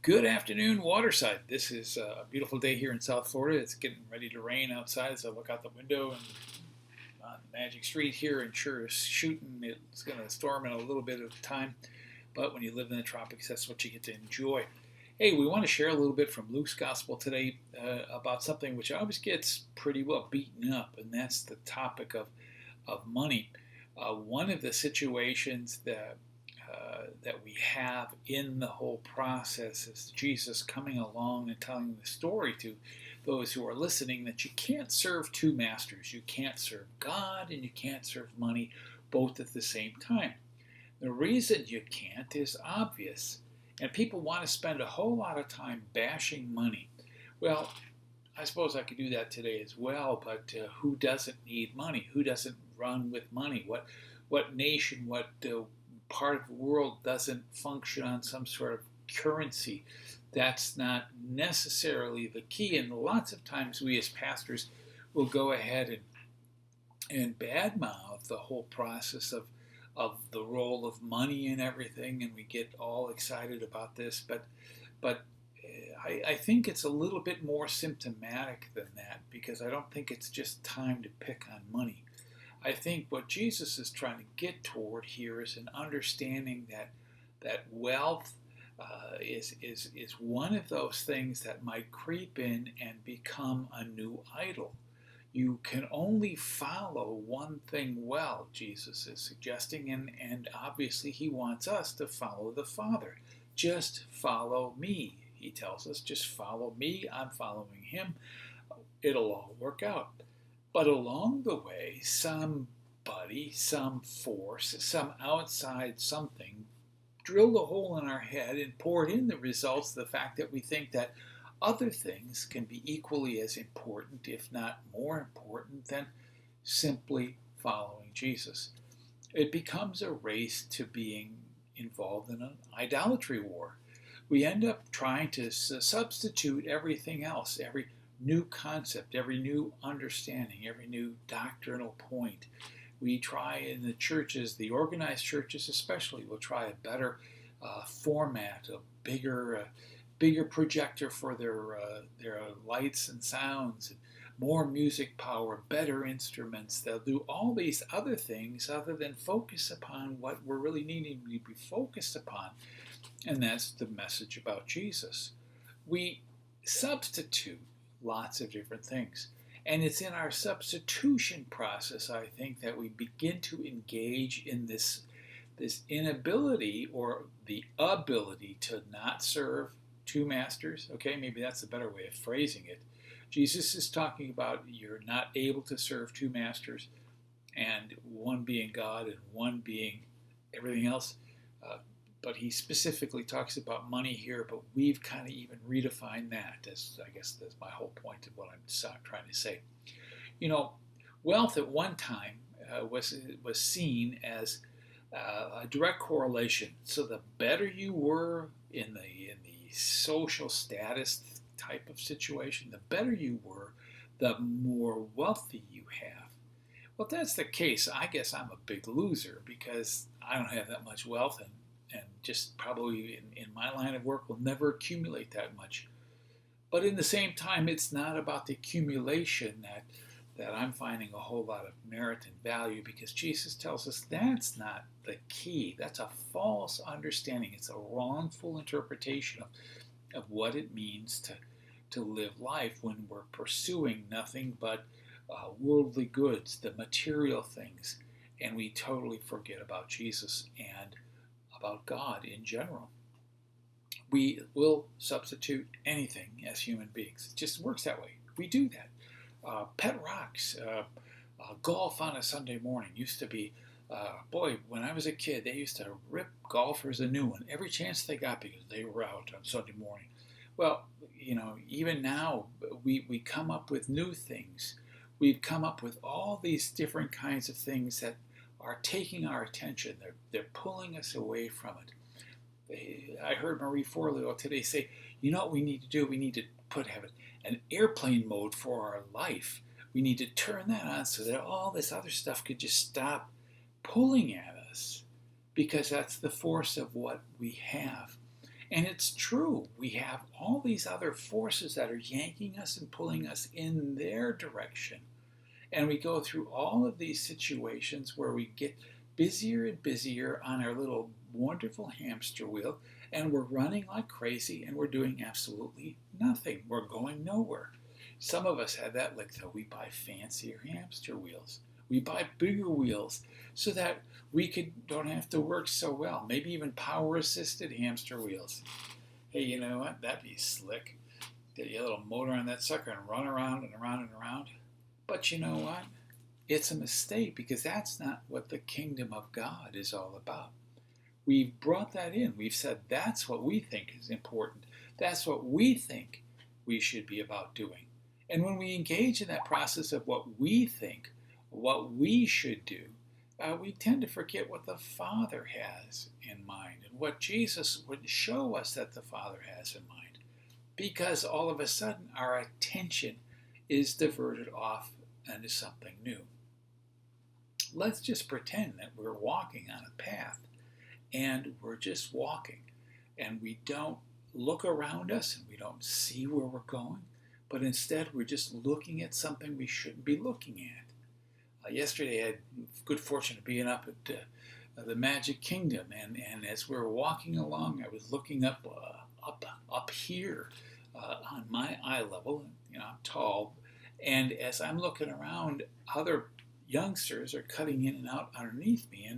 Good afternoon, Waterside. This is a beautiful day here in South Florida. It's getting ready to rain outside as I look out the window and on the Magic Street here, and sure as shooting, it's going to storm in a little bit of time. But when you live in the tropics, that's what you get to enjoy. Hey, we want to share a little bit from Luke's Gospel today about something which always gets pretty well beaten up, and that's the topic of money. One of the situations that we have in the whole process is Jesus coming along and telling the story to those who are listening that you can't serve two masters. You can't serve God and you can't serve money both at the same time. The reason you can't is obvious, and people want to spend a whole lot of time bashing money. Well, I suppose I could do that today as well, but who doesn't need money? Who doesn't run with money? What nation, what part of the world doesn't function on some sort of currency? That's not necessarily the key, and lots of times we as pastors will go ahead and badmouth the whole process of the role of money and everything, and we get all excited about this, but I think it's a little bit more symptomatic than that, because I don't think it's just time to pick on money. I think what Jesus is trying to get toward here is an understanding that wealth is one of those things that might creep in and become a new idol. You can only follow one thing well, Jesus is suggesting, and obviously he wants us to follow the Father. Just follow me, he tells us. Just follow me, I'm following him. It'll all work out. But along the way, somebody, some force, some outside something drilled a hole in our head and poured in the results, the fact that we think that other things can be equally as important, if not more important, than simply following Jesus. It becomes a race to being involved in an idolatry war. We end up trying to substitute everything else, every new concept, every new understanding, every new doctrinal point. We try in the churches, the organized churches especially, will try a better format, a bigger projector for their lights and sounds, and more music power, better instruments. They'll do all these other things other than focus upon what we're really needing to be focused upon, and that's the message about Jesus. We substitute lots of different things. And it's in our substitution process, I think, that we begin to engage in this inability or the ability to not serve two masters. Okay, maybe that's a better way of phrasing it. Jesus is talking about you're not able to serve two masters, and one being God and one being everything else. But he specifically talks about money here, but we've kind of even redefined that. I guess that's my whole point of what I'm trying to say. You know, wealth at one time was seen as a direct correlation. So the better you were in the social status type of situation, the better you were, the more wealthy you have. Well, if that's the case, I guess I'm a big loser because I don't have that much wealth, and just probably in my line of work will never accumulate that much. But in the same time, it's not about the accumulation that I'm finding a whole lot of merit and value, because Jesus tells us that's not the key. That's a false understanding. It's a wrongful interpretation of what it means to live life when we're pursuing nothing but worldly goods, the material things, and we totally forget about Jesus and about God in general. We will substitute anything as human beings. It just works that way. We do that. Pet rocks, golf on a Sunday morning used to be, boy, when I was a kid, they used to rip golfers a new one every chance they got because they were out on Sunday morning. Well, even now, we come up with new things. We've come up with all these different kinds of things that are taking our attention. They're pulling us away from it. I heard Marie Forleo today say, you know what we need to do? We need to have an airplane mode for our life. We need to turn that on so that all this other stuff could just stop pulling at us, because that's the force of what we have. And it's true. We have all these other forces that are yanking us and pulling us in their direction. And we go through all of these situations where we get busier and busier on our little wonderful hamster wheel, and we're running like crazy and we're doing absolutely nothing. We're going nowhere. Some of us have that, like, so we buy fancier hamster wheels. We buy bigger wheels so that we don't have to work so well. Maybe even power assisted hamster wheels. Hey, you know what? That'd be slick. Get a little motor on that sucker and run around and around and around. But you know what? It's a mistake, because that's not what the kingdom of God is all about. We've brought that in. We've said that's what we think is important. That's what we think we should be about doing. And when we engage in that process of what we think, what we should do, we tend to forget what the Father has in mind and what Jesus would show us that the Father has in mind. Because all of a sudden our attention is diverted off into something new. Let's just pretend that we're walking on a path and we're just walking and we don't look around us and we don't see where we're going, but instead we're just looking at something we shouldn't be looking at. Yesterday I had good fortune of being up at the Magic Kingdom, and as we were walking along, I was looking up here on my eye level. You know, I'm tall, and as I'm looking around, other youngsters are cutting in and out underneath me,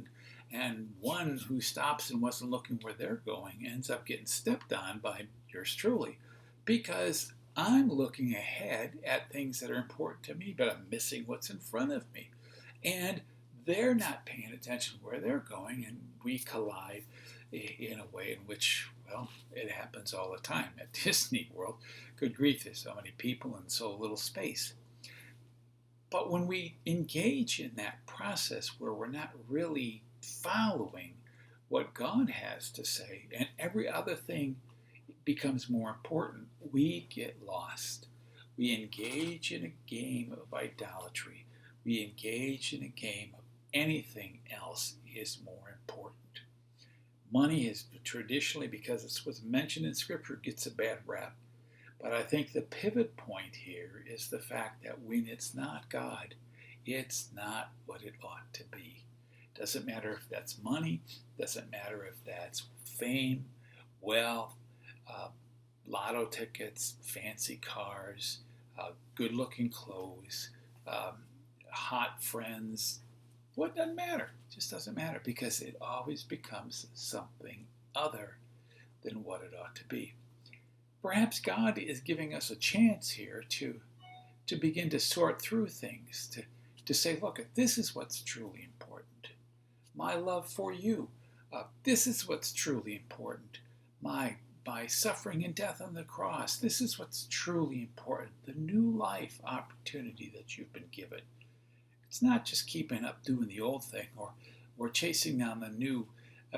and one who stops and wasn't looking where they're going ends up getting stepped on by yours truly, because I'm looking ahead at things that are important to me, but I'm missing what's in front of me. And they're not paying attention where they're going, and we collide in a way in which, well, it happens all the time at Disney World. Good grief, there's so many people and so little space. But when we engage in that process where we're not really following what God has to say, and every other thing becomes more important, we get lost. We engage in a game of idolatry. We engage in a game of anything else is more important. Money is traditionally, because it's what's mentioned in Scripture, gets a bad rap. But I think the pivot point here is the fact that when it's not God, it's not what it ought to be. Doesn't matter if that's money, doesn't matter if that's fame, wealth, lotto tickets, fancy cars, good-looking clothes, hot friends. What doesn't matter? It just doesn't matter, because it always becomes something other than what it ought to be. Perhaps God is giving us a chance here to begin to sort through things, to say, look, this is what's truly important. My love for you, this is what's truly important. My suffering and death on the cross, this is what's truly important. The new life opportunity that you've been given. It's not just keeping up doing the old thing, or chasing down the new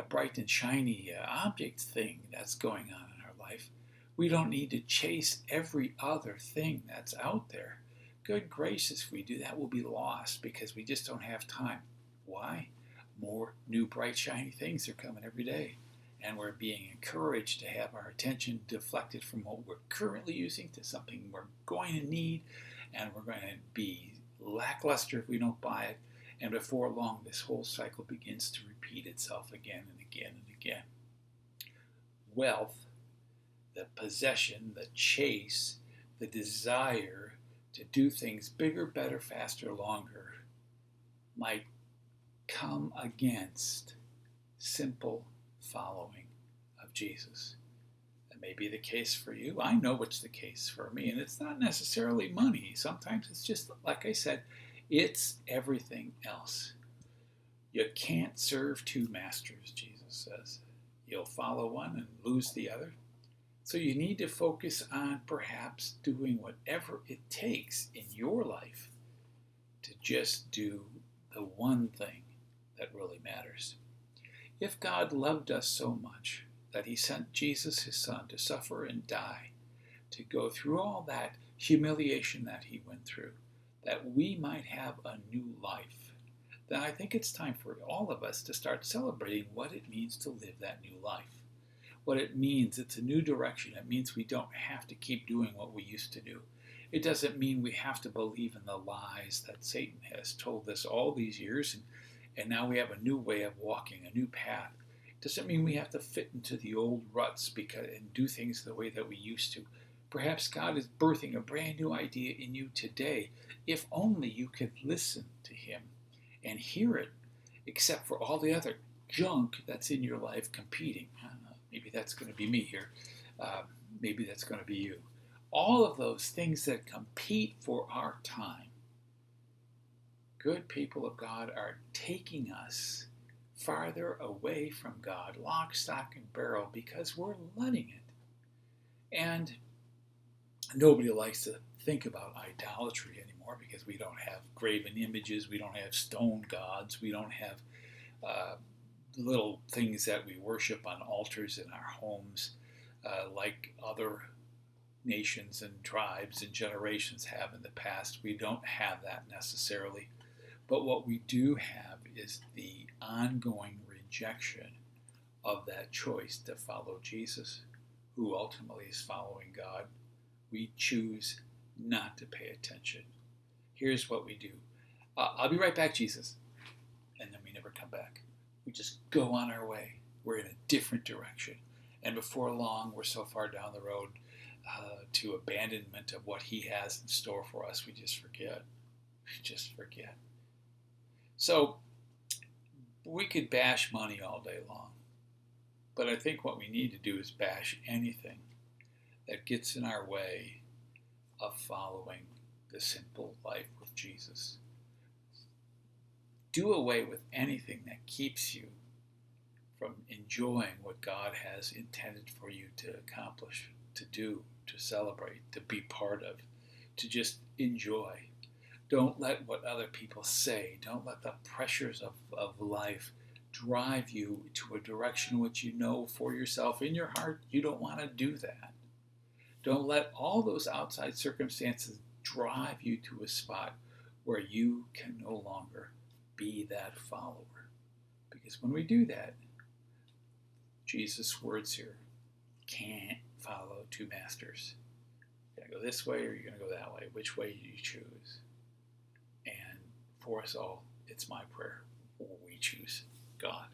bright and shiny object thing that's going on in our life. We don't need to chase every other thing that's out there. Good gracious, if we do that, we'll be lost, because we just don't have time. Why? More new bright shiny things are coming every day. And we're being encouraged to have our attention deflected from what we're currently using to something we're going to need, and we're going to be lackluster if we don't buy it. And before long, this whole cycle begins to repeat itself again and again and again. Wealth, the possession, the chase, the desire to do things bigger, better, faster, longer, might come against simple following of Jesus. That may be the case for you. I know it's the case for me, and it's not necessarily money. Sometimes it's just, like I said, it's everything else. You can't serve two masters, Jesus says. You'll follow one and lose the other. So you need to focus on perhaps doing whatever it takes in your life to just do the one thing that really matters. If God loved us so much that he sent Jesus, his son, to suffer and die, to go through all that humiliation that he went through, that we might have a new life, then I think it's time for all of us to start celebrating what it means to live that new life. what it means. It's a new direction. It means we don't have to keep doing what we used to do. It doesn't mean we have to believe in the lies that Satan has told us all these years, and now we have a new way of walking, a new path. It doesn't mean we have to fit into the old ruts and do things the way that we used to. Perhaps God is birthing a brand new idea in you today, if only you could listen to Him and hear it, except for all the other junk that's in your life competing. Maybe that's going to be me here. Maybe that's going to be you. All of those things that compete for our time, good people of God, are taking us farther away from God, lock, stock, and barrel, because we're letting it. And nobody likes to think about idolatry anymore because we don't have graven images, we don't have stone gods, we don't have little things that we worship on altars in our homes like other nations and tribes and generations have in the past. We don't have that necessarily. But what we do have is the ongoing rejection of that choice to follow Jesus, who ultimately is following God. We choose not to pay attention. Here's what we do. I'll be right back, Jesus. And then we never come back. We just go on our way. We're in a different direction. And before long, we're so far down the road to abandonment of what He has in store for us, we just forget. We just forget. So we could bash money all day long. But I think what we need to do is bash anything that gets in our way of following the simple life with Jesus. Do away with anything that keeps you from enjoying what God has intended for you to accomplish, to do, to celebrate, to be part of, to just enjoy. Don't let what other people say, don't let the pressures of life drive you to a direction which you know for yourself in your heart you don't want to do that. Don't let all those outside circumstances drive you to a spot where you can no longer be that follower. Because when we do that, Jesus' words here, can't follow two masters. You're going to go this way or you're going to go that way. Which way do you choose? And for us all, it's my prayer. We choose God.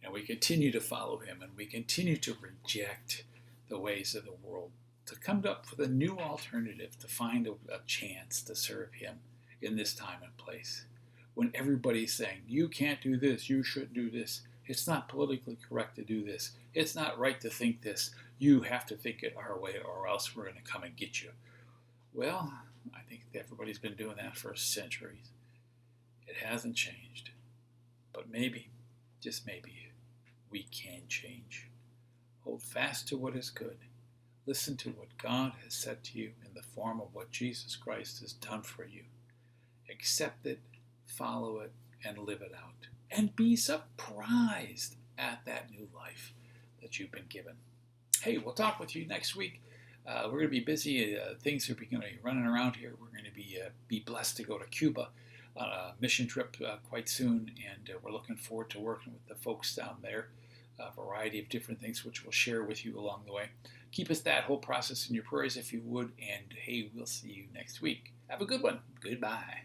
And we continue to follow Him, and we continue to reject the ways of the world, to come up with a new alternative, to find a chance to serve Him in this time and place. When everybody's saying, you can't do this, you shouldn't do this, it's not politically correct to do this, it's not right to think this, you have to think it our way or else we're going to come and get you. Well, I think everybody's been doing that for centuries. It hasn't changed. But maybe, just maybe, we can change. Hold fast to what is good. Listen to what God has said to you in the form of what Jesus Christ has done for you. Accept it, follow it, and live it out. And be surprised at that new life that you've been given. Hey, we'll talk with you next week. We're going to be busy. Things are going to be running around here. We're going to be blessed to go to Cuba on a mission trip quite soon, and we're looking forward to working with the folks down there. A variety of different things which we'll share with you along the way. Keep us that whole process in your prayers if you would, and hey, we'll see you next week. Have a good one. Goodbye.